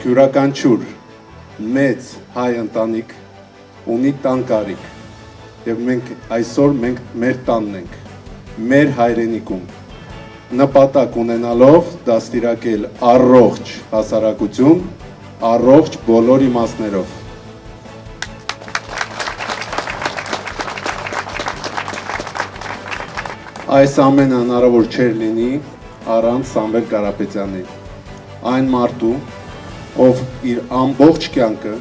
յուրաքանչյուր մեծ հայ ընտանիք ունի տան կարիք եւ մենք այսօր մեր տանն ենք, մեր հայրենիքում նպատակ ունենալով դաստիարակել առողջ հասարակություն, առողջ բոլոր իմաստներով։ Այս ամենը հնարավոր չէր լինի առանց Սամվել Կարապետյանի, այն մարդու, ով իր ամբողջ կյանքը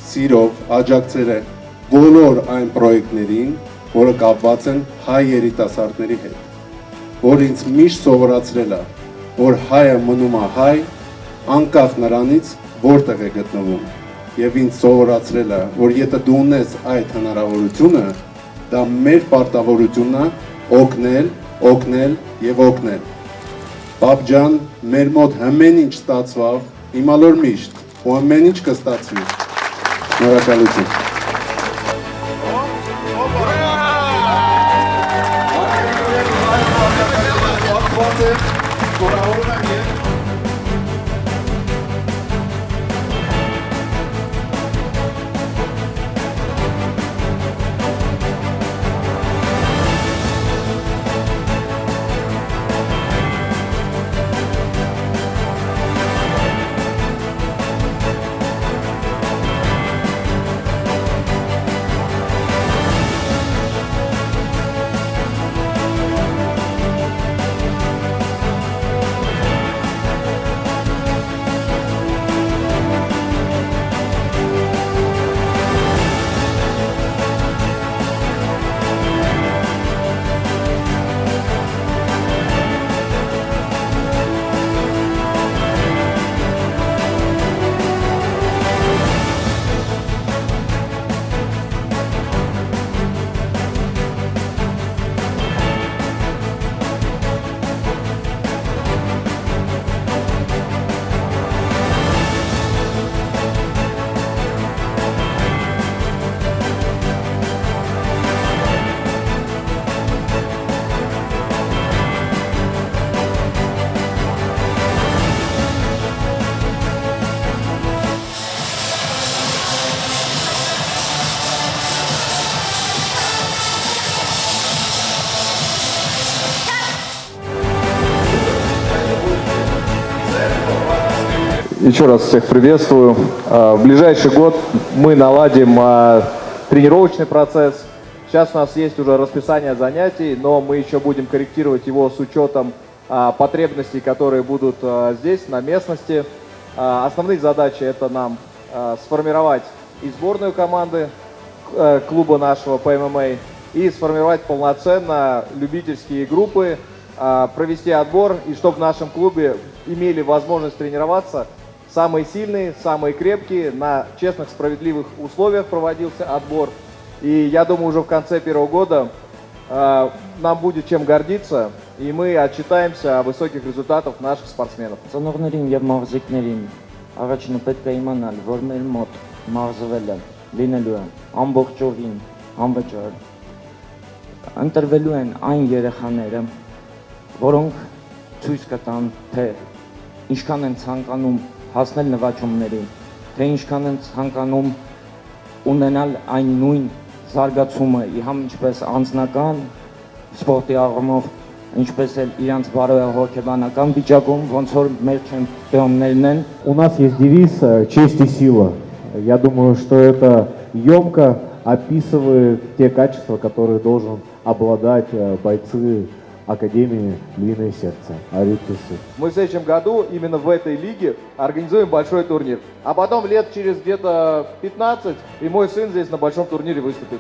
սիրով աջակցել է բոլոր այն պրոյեկտներին, որը կապված են հայ երիտասարդների հետ, որ ինձ միշտ սովորացրել է, որ հայը մնում է հայ, անկախ նրանից որտեղ է գտնվում, եւ ինձ սովորացրել է, որ եթե դու ունես այդ հնարավորությունը, դա մեր պարտավորությունն է օգնել եւ օգնել։ Պապ ջան, մեր մոտ ամեն ինչ ստացավ, հիմա լոր միշտ, ու ամեն ինչ կստացվի։ Շնորհակալություն։ Еще раз всех приветствую. В ближайший год мы наладим тренировочный процесс. Сейчас у нас есть уже расписание занятий, но мы еще будем корректировать его с учетом потребностей, которые будут здесь, на местности. Основные задачи — это нам сформировать и сборную команды клуба нашего по ММА, и сформировать полноценно любительские группы, провести отбор, и чтобы в нашем клубе имели возможность тренироваться самые сильные, самые крепкие, на честных, справедливых условиях проводился отбор. И я думаю, уже в конце первого года нам будет чем гордиться, и мы отчитаемся о высоких результатах наших спортсменов. Ծնողներին եւ մարզիկներին առաջինը պետք է իմանալ, որ մեր մոտ մարզվելը լինելու է ամբողջովին անվճար։ Ընտրվելու են այն երեխաները, որոնք ցույց կտան, թե ինչքան են ցանկանում հասնել նվաճումների, թե ինչքան են ցանկանում ունենալ այն նույն զարգացումը, ինչպես անձնական սպորտի առումով, ինչպես էլ իրանց բարոյահոգեբանական վիճակում, ոնց որ մեր չեմպիոններն են։ У нас есть девиз «Честь и сила». Я думаю, что это емко описывает те качества, которые должен обладать бойцы Академии «Львиное сердце». Мы в следующем году именно в этой лиге организуем большой турнир. А потом лет через где-то 15 и мой сын здесь на большом турнире выступит.